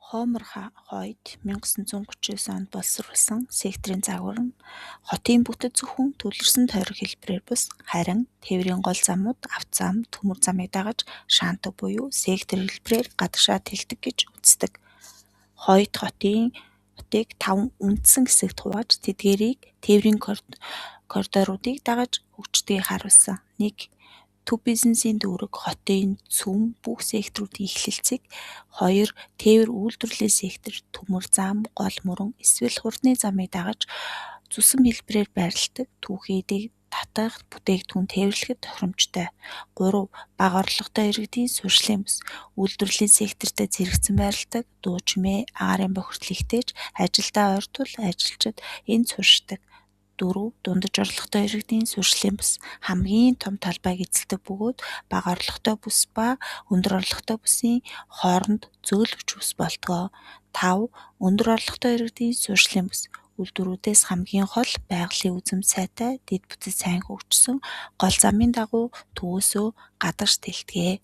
Хомор хойд 1939 онд боловсруулсан секторын загвар нь хотын бүтэц зөвхөн төлөрсөн тойрог хэлбэрээр бус, харин тээврийн гол замууд авто зам, төмөр замыг дагаж шаантаг буюу сектор хэлбэрээр гадагшаа тэлдэг гэж үздэг. Хойд хотыг 5 үндсэн хэсэгт хувааж тэдгээрийг тээврийн коридоруудыг дагаж хөгждгийг харуулсан. 1. Төв бизнесийн дүүрэг хотын цөм бүх секторуудын эхлэлцийг. 2. Тээвэр үйлдвэрлэлийн сектор төмөр зам, гол мөрөн эсвэл хурдны замыг дагаж цусан хэлбэрээр байрладаг түүхийдийг татах бүтээгдэхүүн тээвэрлэхэд тохиромжтой. 3. Бага орлоготой иргэдийн суурьшлын бүс үйлдвэрлэлийн секторт зэрэгцэн байрладаг дуу чимээ, агаарын бохирдол ихтэйж ажилдаа ойртвол ажилчид энд суурьшдаг. 4. Дундаж орлоготой иргэдийн суурьшлын бүс хамгийн том талбайг эзэлдэг бөгөөд бага орлоготой бүс ба өндөр орлоготой бүсийн хооронд зөөлөвч бүс болдог. 5. Өндөр орлоготой иргэдийн суурьшлын бүс үйлдвэрүүдээс хамгийн хол байгалийн үзмж сайтай, дэд бүтц сайн хөгжсөн, гол замын дагуу төвөөсөө гадагш тэлдэг.